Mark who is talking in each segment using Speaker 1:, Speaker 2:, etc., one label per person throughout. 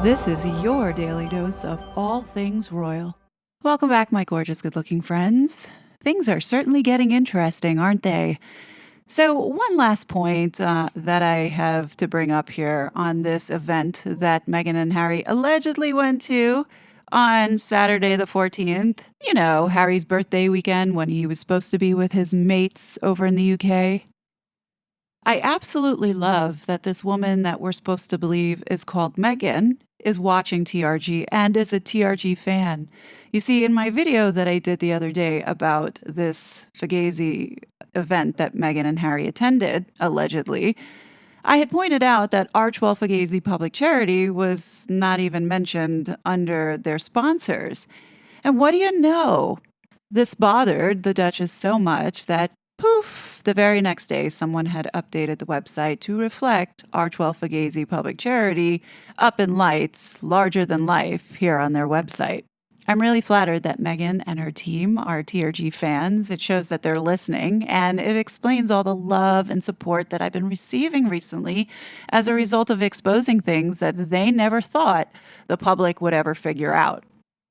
Speaker 1: This is your daily dose of all things royal. Welcome back, my gorgeous, good-looking friends. Things are certainly getting interesting, aren't they? So, one last point that I have to bring up here on this event that Meghan and Harry allegedly went to on Saturday the 14th. You know, Harry's birthday weekend when he was supposed to be with his mates over in the UK. I absolutely love that this woman that we're supposed to believe is called Meghan is watching TRG and is a TRG fan. You see, in my video that I did the other day about this Fugazi event that Meghan and Harry attended, allegedly, I had pointed out that Archewell Fugazi Public Charity was not even mentioned under their sponsors. And what do you know? This bothered the Duchess so much that, poof, the very next day, someone had updated the website to reflect Archewell Fugazi Public Charity up in lights, larger than life, here on their website. I'm really flattered that Meghan and her team are TRG fans. It shows that they're listening, and it explains all the love and support that I've been receiving recently as a result of exposing things that they never thought the public would ever figure out.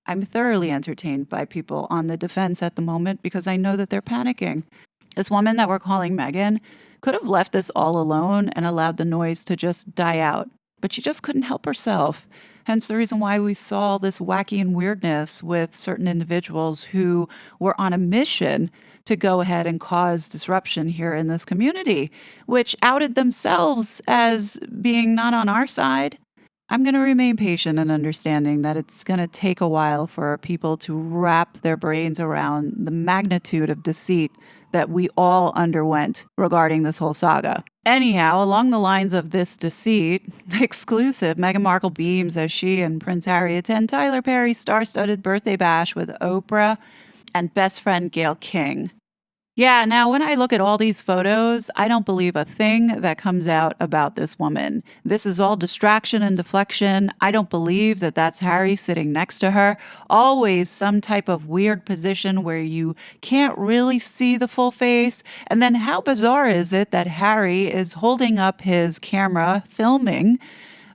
Speaker 1: I'm thoroughly entertained by people on the defense at the moment because I know that they're panicking. This woman that we're calling Meghan could have left this all alone and allowed the noise to just die out, but she just couldn't help herself. Hence the reason why we saw this wacky and weirdness with certain individuals who were on a mission to go ahead and cause disruption here in this community, which outed themselves as being not on our side. I'm going to remain patient and understanding that it's going to take a while for people to wrap their brains around the magnitude of deceit that we all underwent regarding this whole saga. Anyhow, along the lines of this deceit, exclusive, Meghan Markle beams as she and Prince Harry attend Tyler Perry's star-studded birthday bash with Oprah and best friend Gayle King. Yeah, now when I look at all these photos, I don't believe a thing that comes out about this woman. This is all distraction and deflection. I don't believe that that's Harry sitting next to her. Always some type of weird position where you can't really see the full face. And then how bizarre is it that Harry is holding up his camera filming?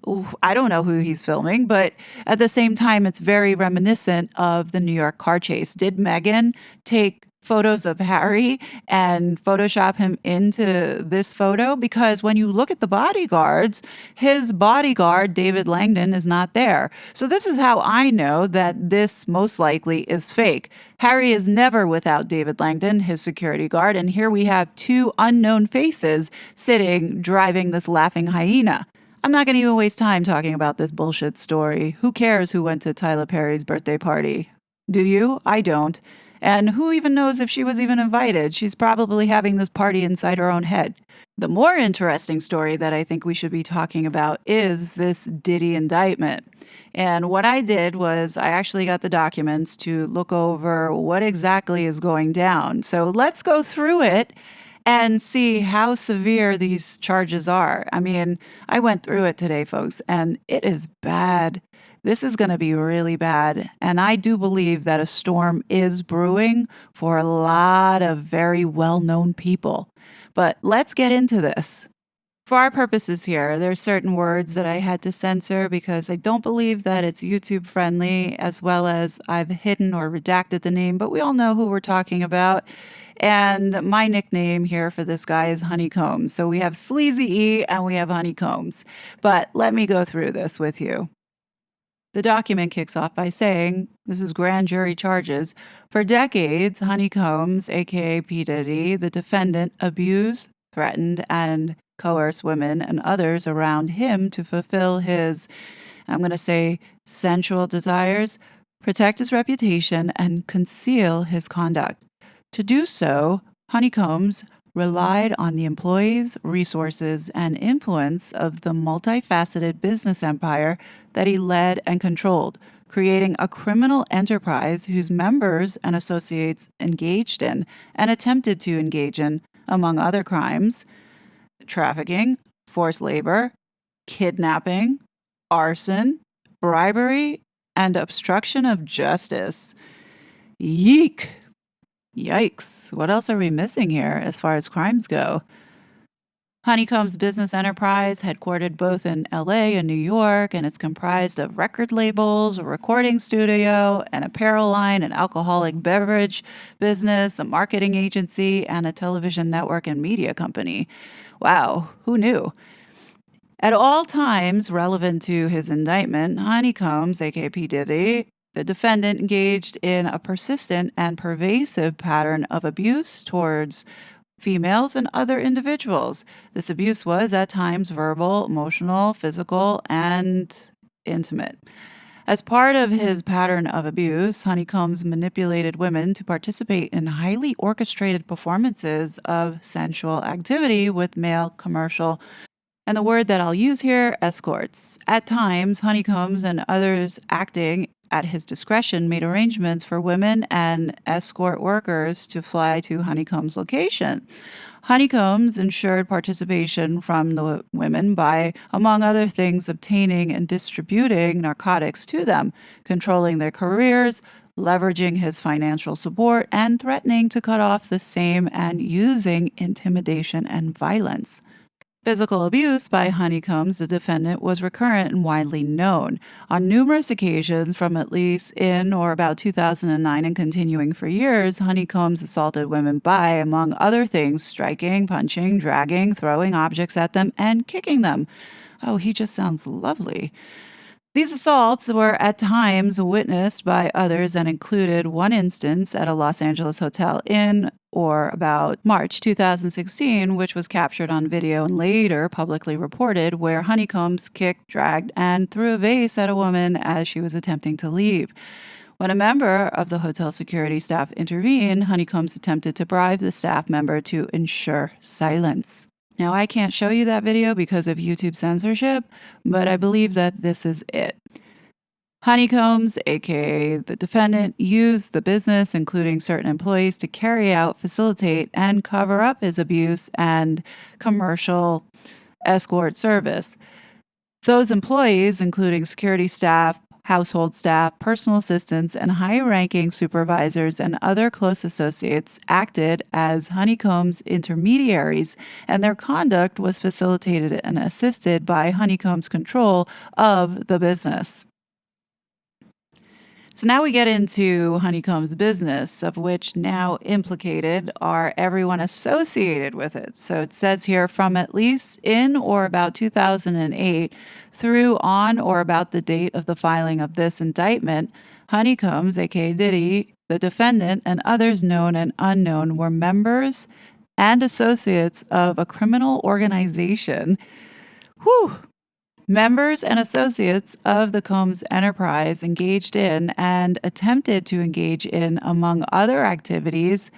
Speaker 1: Ooh, I don't know who he's filming, but at the same time, it's very reminiscent of the New York car chase. Did Meghan take photos of Harry and Photoshop him into this photo? Because when you look at the bodyguards, his bodyguard, David Langdon, is not there. So this is how I know that this most likely is fake. Harry is never without David Langdon, his security guard, and here we have two unknown faces sitting, driving this laughing hyena. I'm not going to even waste time talking about this bullshit story. Who cares who went to Tyler Perry's birthday party? Do you? I don't. And who even knows if she was even invited? She's probably having this party inside her own head. The more interesting story that I think we should be talking about is this Diddy indictment. And what I did was I actually got the documents to look over what exactly is going down. So let's go through it and see how severe these charges are. I mean, I went through it today, folks, and it is bad. This is going to be really bad. And I do believe that a storm is brewing for a lot of very well-known people. But let's get into this. For our purposes here, there's certain words that I had to censor because I don't believe that it's YouTube friendly, as well as I've hidden or redacted the name, but we all know who we're talking about. And my nickname here for this guy is Honeycombs. So we have Sleazy E and we have Honeycombs. But let me go through this with you. The document kicks off by saying, this is grand jury charges. For decades, Honeycombs, aka P. Diddy, the defendant, abused, threatened, and coerced women and others around him to fulfill his, I'm going to say, sensual desires, protect his reputation, and conceal his conduct. To do so, Honeycombs relied on the employees, resources, and influence of the multifaceted business empire that he led and controlled, creating a criminal enterprise whose members and associates engaged in and attempted to engage in, among other crimes, trafficking, forced labor, kidnapping, arson, bribery, and obstruction of justice. Yeek! Yikes. What else are we missing here as far as crimes go? Honeycomb's business enterprise, headquartered both in LA and New York, and it's comprised of record labels, a recording studio, an apparel line, an alcoholic beverage business, a marketing agency, and a television network and media company. Wow, who knew? At all times relevant to his indictment, Honeycombs, aka P. Diddy, the defendant, engaged in a persistent and pervasive pattern of abuse towards females and other individuals. This abuse was at times verbal, emotional, physical, and intimate. As part of his pattern of abuse, Honeycombs manipulated women to participate in highly orchestrated performances of sensual activity with male commercial, and the word that I'll use here, escorts. At times, Honeycombs and others acting at his discretion made arrangements for women and escort workers to fly to Honeycombs' location. Honeycombs ensured participation from the women by, among other things, obtaining and distributing narcotics to them, controlling their careers, leveraging his financial support, and threatening to cut off the same and using intimidation and violence. Physical abuse by Honeycombs, the defendant, was recurrent and widely known. On numerous occasions, from at least in or about 2009 and continuing for years, Honeycombs assaulted women by, among other things, striking, punching, dragging, throwing objects at them, and kicking them. Oh, he just sounds lovely. These assaults were at times witnessed by others and included one instance at a Los Angeles hotel in or about March 2016, which was captured on video and later publicly reported, where Honeycombs kicked, dragged, and threw a vase at a woman as she was attempting to leave. When a member of the hotel security staff intervened, Honeycombs attempted to bribe the staff member to ensure silence. Now, I can't show you that video because of YouTube censorship, but I believe that this is it. Honeycombs, aka the defendant, used the business, including certain employees, to carry out, facilitate, and cover up his abuse and commercial escort service. Those employees, including security staff, household staff, personal assistants, and high-ranking supervisors and other close associates, acted as Honeycombs' intermediaries, and their conduct was facilitated and assisted by Honeycombs' control of the business. So now we get into Honeycombs' business, of which now implicated are everyone associated with it. So it says here, from at least in or about 2008 through on or about the date of the filing of this indictment, Honeycombs, aka Diddy, the defendant, and others known and unknown were members and associates of a criminal organization. Members and associates of the Combs enterprise engaged in and attempted to engage in, among other activities,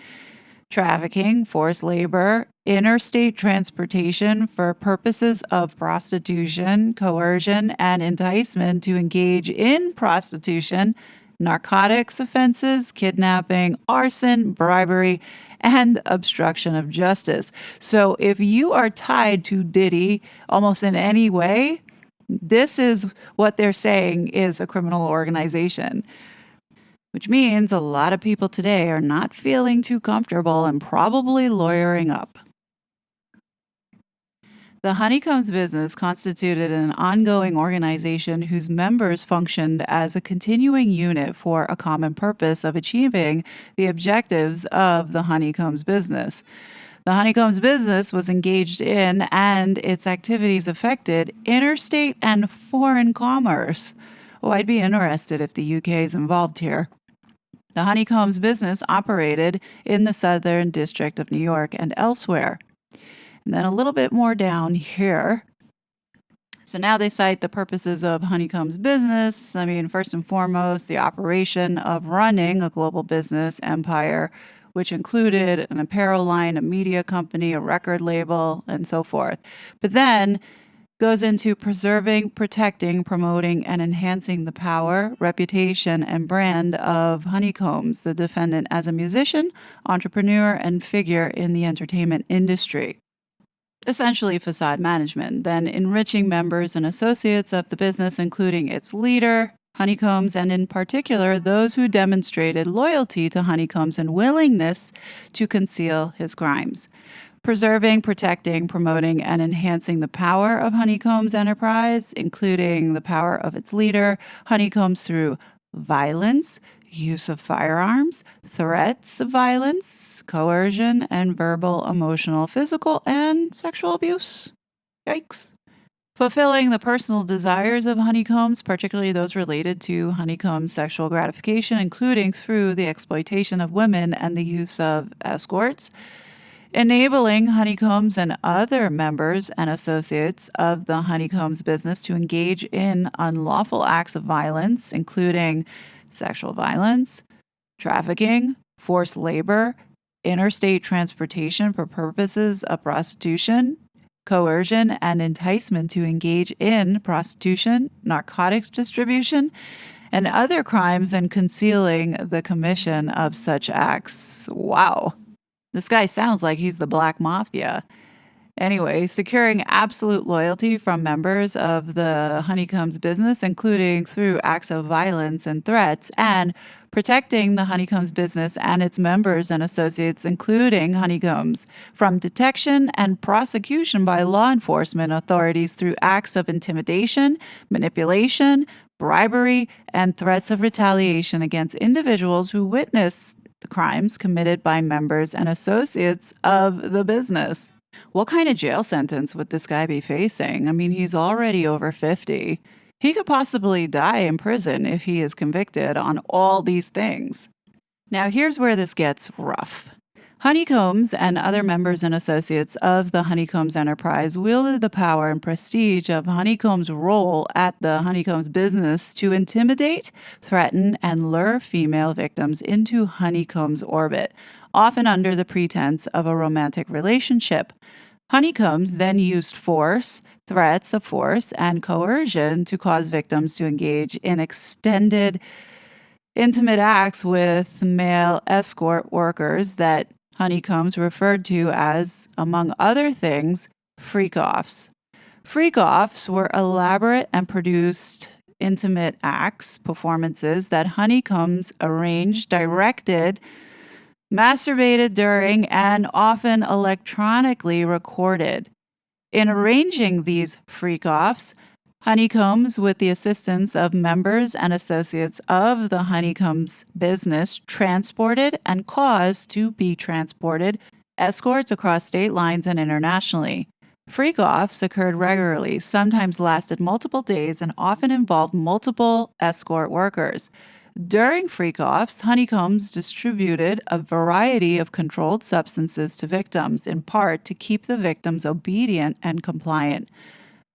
Speaker 1: trafficking, forced labor, interstate transportation for purposes of prostitution, coercion, and enticement to engage in prostitution, narcotics offenses, kidnapping, arson, bribery, and obstruction of justice. So if you are tied to Diddy almost in any way, this is what they're saying is a criminal organization, which means a lot of people today are not feeling too comfortable and probably lawyering up. The Honeycombs business constituted an ongoing organization whose members functioned as a continuing unit for a common purpose of achieving the objectives of the Honeycombs business. The Honeycombs business was engaged in and its activities affected interstate and foreign commerce. Oh, I'd be interested if the UK is involved here. The Honeycombs business operated in the Southern District of New York and elsewhere. And then a little bit more down here. So now they cite the purposes of Honeycombs business. I mean, first and foremost, the operation of running a global business empire, which included an apparel line, a media company, a record label, and so forth. But then goes into preserving, protecting, promoting, and enhancing the power, reputation, and brand of Honeycombs, the defendant, as a musician, entrepreneur, and figure in the entertainment industry. Essentially facade management, then enriching members and associates of the business, including its leader, Honeycombs, and in particular, those who demonstrated loyalty to Honeycombs and willingness to conceal his crimes. preserving, protecting, promoting, and enhancing the power of Honeycomb's enterprise, including the power of its leader, Honeycombs, through violence, use of firearms, threats of violence, coercion, and verbal, emotional, physical, and sexual abuse. Yikes. Fulfilling the personal desires of honeycombs, particularly those related to honeycomb sexual gratification, including through the exploitation of women and the use of escorts. Enabling honeycombs and other members and associates of the honeycombs business to engage in unlawful acts of violence, including sexual violence, trafficking, forced labor, interstate transportation for purposes of prostitution, coercion, and enticement to engage in prostitution, narcotics distribution, and other crimes, and concealing the commission of such acts. Wow. This guy sounds like he's the Black Mafia. Anyway, securing absolute loyalty from members of the Honeycombs business, including through acts of violence and threats, and protecting the Honeycombs business and its members and associates, including Honeycombs, from detection and prosecution by law enforcement authorities through acts of intimidation, manipulation, bribery, and threats of retaliation against individuals who witness the crimes committed by members and associates of the business. What kind of jail sentence would this guy be facing? I mean, he's already over 50. He could possibly die in prison if he is convicted on all these things. Now, here's where this gets rough. Honeycombs and other members and associates of the Honeycombs enterprise wielded the power and prestige of Honeycombs' role at the Honeycombs business to intimidate, threaten, and lure female victims into Honeycombs' orbit, often under the pretense of a romantic relationship. Honeycombs then used force, threats of force, and coercion to cause victims to engage in extended, intimate acts with male escort workers that Honeycombs referred to as, among other things, freak-offs. Freak-offs were elaborate and produced intimate acts, performances that Honeycombs arranged, directed, masturbated during, and often electronically recorded. In arranging these freak-offs, Honeycombs, with the assistance of members and associates of the Honeycombs business, transported and caused to be transported escorts across state lines and internationally. Freak-offs occurred regularly, sometimes lasted multiple days, and often involved multiple escort workers. During freak-offs, Honeycombs distributed a variety of controlled substances to victims, in part to keep the victims obedient and compliant.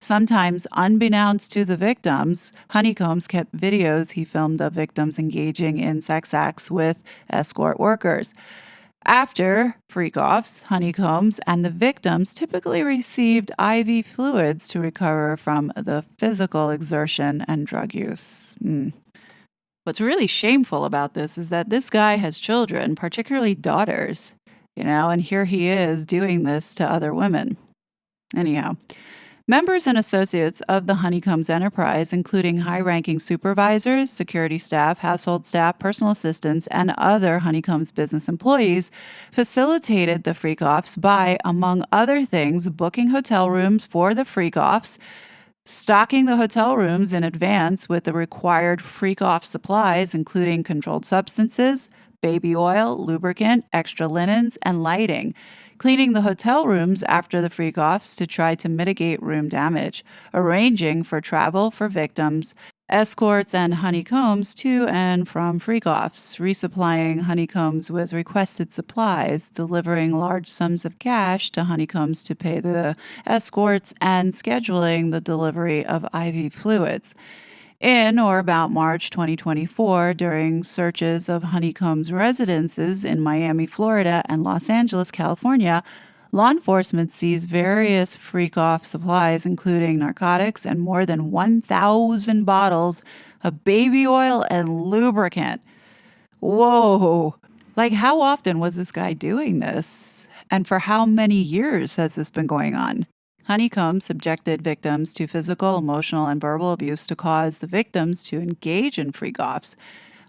Speaker 1: Sometimes, unbeknownst to the victims, Honeycombs kept videos he filmed of victims engaging in sex acts with escort workers. After freak-offs, Honeycombs and the victims typically received IV fluids to recover from the physical exertion and drug use. What's really shameful about this is that this guy has children, particularly daughters, and here he is doing this to other women. Anyhow, members and associates of the Honeycombs enterprise, including high-ranking supervisors, security staff, household staff, personal assistants, and other Honeycombs business employees, facilitated the freak-offs by, among other things, booking hotel rooms for the freak-offs, stocking the hotel rooms in advance with the required freak-off supplies, including controlled substances, baby oil, lubricant, extra linens, and lighting, cleaning the hotel rooms after the freak-offs to try to mitigate room damage, arranging for travel for victims, escorts, and Honeycombs to and from freak-offs, resupplying Honeycombs with requested supplies, delivering large sums of cash to Honeycombs to pay the escorts, and scheduling the delivery of IV fluids. In or about March 2024, during searches of Honeycombs residences in Miami, Florida, and Los Angeles, California, law enforcement seized various freak-off supplies, including narcotics and more than 1,000 bottles of baby oil and lubricant. Whoa! Like, how often was this guy doing this? And for how many years has this been going on? Honeycombs subjected victims to physical, emotional, and verbal abuse to cause the victims to engage in freak-offs.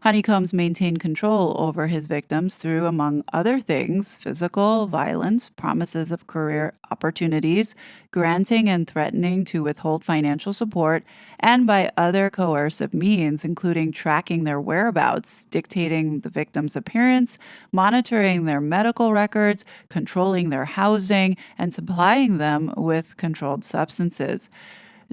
Speaker 1: Honeycombs maintained control over his victims through, among other things, physical violence, promises of career opportunities, granting and threatening to withhold financial support, and by other coercive means, including tracking their whereabouts, dictating the victim's appearance, monitoring their medical records, controlling their housing, and supplying them with controlled substances.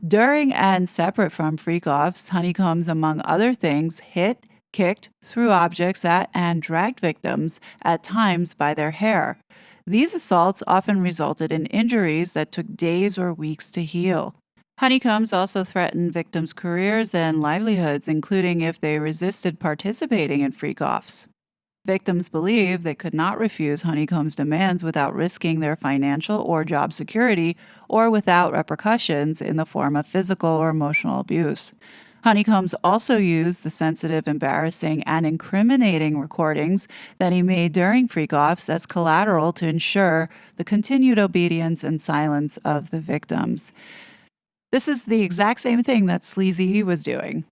Speaker 1: During and separate from freak-offs, Honeycombs, among other things, hit, kicked, threw objects at, and dragged victims, at times by their hair. These assaults often resulted in injuries that took days or weeks to heal. Honeycombs also threatened victims' careers and livelihoods, including if they resisted participating in freak-offs. Victims believed they could not refuse Honeycomb's demands without risking their financial or job security or without repercussions in the form of physical or emotional abuse. Honeycombs also used the sensitive, embarrassing, and incriminating recordings that he made during freak-offs as collateral to ensure the continued obedience and silence of the victims. This is the exact same thing that Sleazy was doing.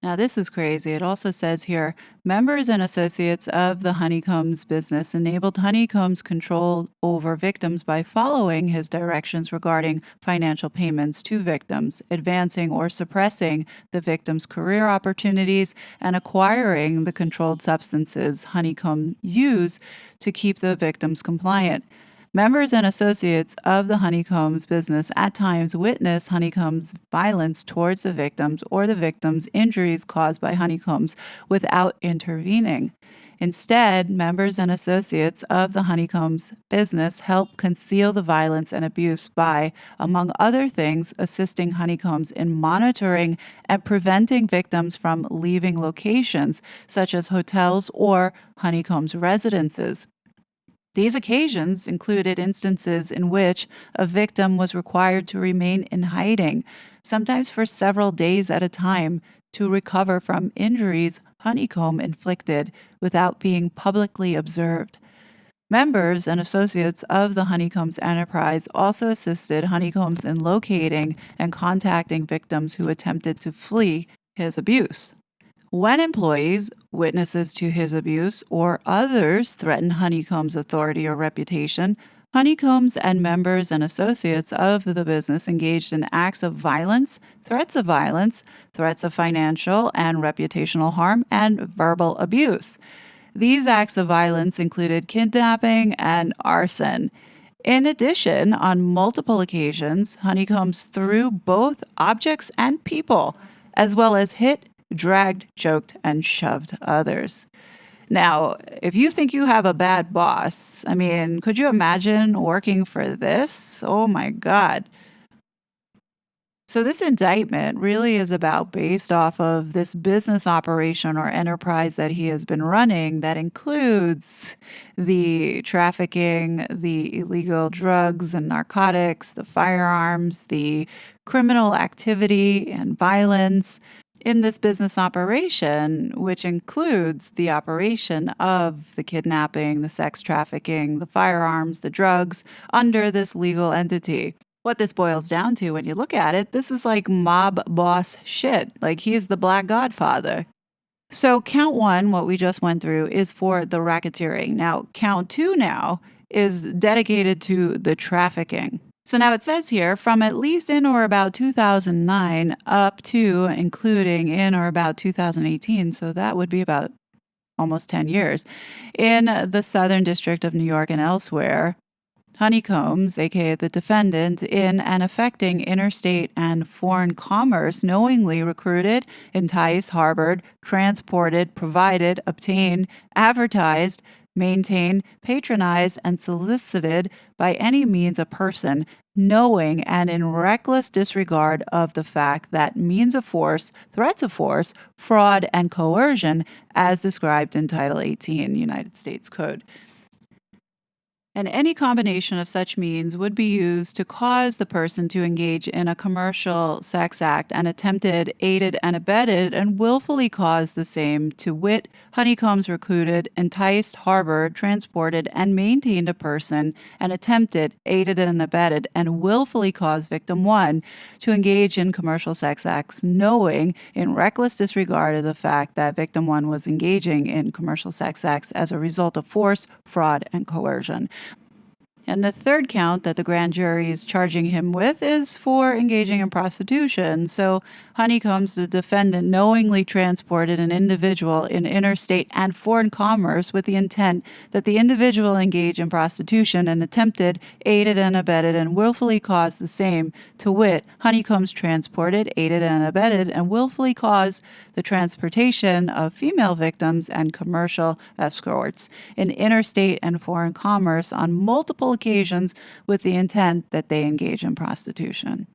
Speaker 1: Now, this is crazy. It also says here members and associates of the Honeycombs business enabled Honeycombs control over victims by following his directions regarding financial payments to victims, advancing or suppressing the victim's career opportunities, and acquiring the controlled substances Honeycomb used to keep the victims compliant. Members and associates of the Honeycombs business at times witness Honeycombs' violence towards the victims or the victims' injuries caused by Honeycombs without intervening. Instead, members and associates of the Honeycombs business help conceal the violence and abuse by, among other things, assisting Honeycombs in monitoring and preventing victims from leaving locations such as hotels or Honeycombs residences. These occasions included instances in which a victim was required to remain in hiding, sometimes for several days at a time, to recover from injuries Honeycomb inflicted without being publicly observed. Members and associates of the Honeycombs enterprise also assisted Honeycombs in locating and contacting victims who attempted to flee his abuse. When employees, witnesses to his abuse, or others threaten Honeycomb's authority or reputation, Honeycombs and members and associates of the business engaged in acts of violence, threats of financial and reputational harm, and verbal abuse. These acts of violence included kidnapping and arson. In addition, on multiple occasions, Honeycombs threw both objects and people, as well as hit, dragged, choked, and shoved others. Now, if you think you have a bad boss, I mean, could you imagine working for this? Oh my God. So, this indictment really is based off of this business operation or enterprise that he has been running that includes the trafficking, the illegal drugs and narcotics, the firearms, the criminal activity and violence in this business operation, which includes the operation of the kidnapping, the sex trafficking, the firearms, the drugs under this legal entity. What this boils down to, when you look at it, this is like mob boss shit. Like he's the Black Godfather. So, count one, what we just went through, is for the racketeering. Now, count two now is dedicated to the trafficking. So now it says here, from at least in or about 2009 up to including in or about 2018, so that would be about almost 10 years, in the Southern District of New York and elsewhere, Honeycombs, aka the defendant, in and affecting interstate and foreign commerce, knowingly recruited, enticed, harbored, transported, provided, obtained, advertised, maintained, patronized, and solicited by any means a person, knowing and in reckless disregard of the fact that means of force, threats of force, fraud, and coercion, as described in Title 18 United States Code. And any combination of such means would be used to cause the person to engage in a commercial sex act and attempted, aided, and abetted, and willfully caused the same, to wit, honeycombs recruited, enticed, harbored, transported, and maintained a person, and attempted, aided, and abetted, and willfully caused victim one to engage in commercial sex acts, knowing in reckless disregard of the fact that victim one was engaging in commercial sex acts as a result of force, fraud, and coercion. And the third count that the grand jury is charging him with is for engaging in prostitution. So, Honeycombs, the defendant, knowingly transported an individual in interstate and foreign commerce with the intent that the individual engage in prostitution and attempted, aided, and abetted, and willfully caused the same, to wit, Honeycombs transported, aided, and abetted, and willfully caused the transportation of female victims and commercial escorts in interstate and foreign commerce on multiple occasions with the intent that they engage in prostitution.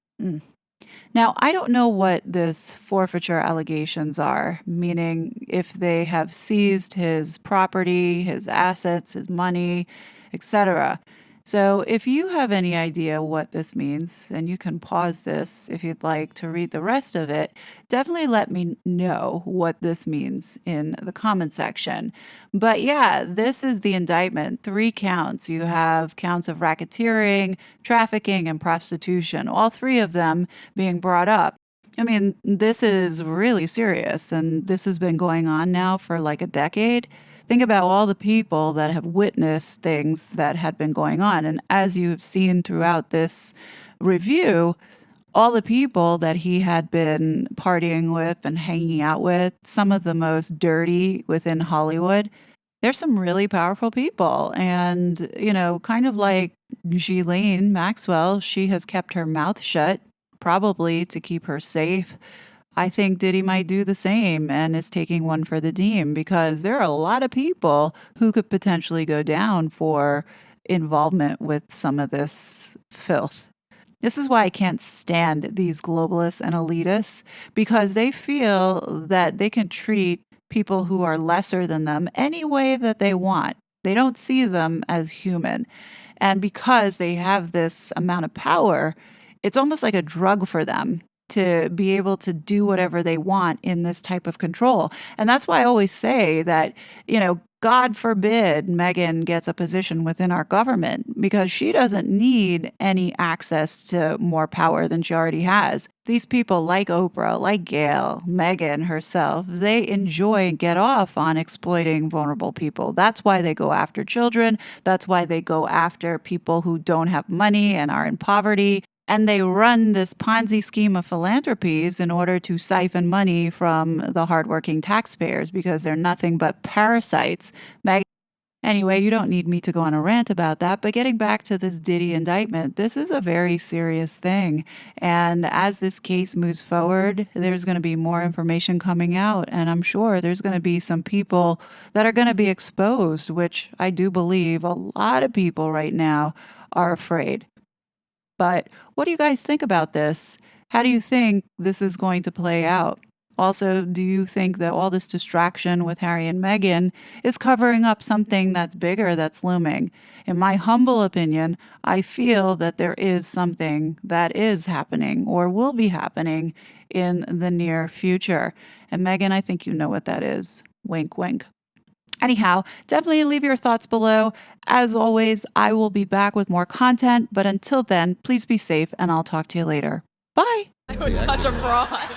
Speaker 1: Now, I don't know what this forfeiture allegations are, meaning if they have seized his property, his assets, his money, etc. So, if you have any idea what this means, then you can pause this if you'd like to read the rest of it. Definitely let me know what this means in the comment section. But yeah, this is the indictment. 3 counts. You have counts of racketeering, trafficking, and prostitution, all 3 of them being brought up. I mean, this is really serious, and this has been going on now for like a decade. Think about all the people that have witnessed things that had been going on. And as you've seen throughout this review, all the people that he had been partying with and hanging out with, some of the most dirty within Hollywood, there's some really powerful people. And, kind of like Ghislaine Maxwell, she has kept her mouth shut, probably to keep her safe. I think Diddy might do the same and is taking one for the team, because there are a lot of people who could potentially go down for involvement with some of this filth. This is why I can't stand these globalists and elitists, because they feel that they can treat people who are lesser than them any way that they want. They don't see them as human. And because they have this amount of power, it's almost like a drug for them to be able to do whatever they want in this type of control. And that's why I always say that, God forbid Meghan gets a position within our government, because she doesn't need any access to more power than she already has. These people like Oprah, like Gayle, Meghan herself, they enjoy and get off on exploiting vulnerable people. That's why they go after children. That's why they go after people who don't have money and are in poverty. And they run this Ponzi scheme of philanthropies in order to siphon money from the hardworking taxpayers, because they're nothing but parasites. Anyway, you don't need me to go on a rant about that, but getting back to this Diddy indictment, this is a very serious thing. And as this case moves forward, there's going to be more information coming out, and I'm sure there's going to be some people that are going to be exposed, which I do believe a lot of people right now are afraid. But what do you guys think about this? How do you think this is going to play out? Also, do you think that all this distraction with Harry and Meghan is covering up something that's bigger that's looming? In my humble opinion, I feel that there is something that is happening or will be happening in the near future. And Meghan, I think you know what that is. Wink, wink. Anyhow, definitely leave your thoughts below. As always, I will be back with more content, but until then, please be safe and I'll talk to you later. Bye.
Speaker 2: I was such a fraud.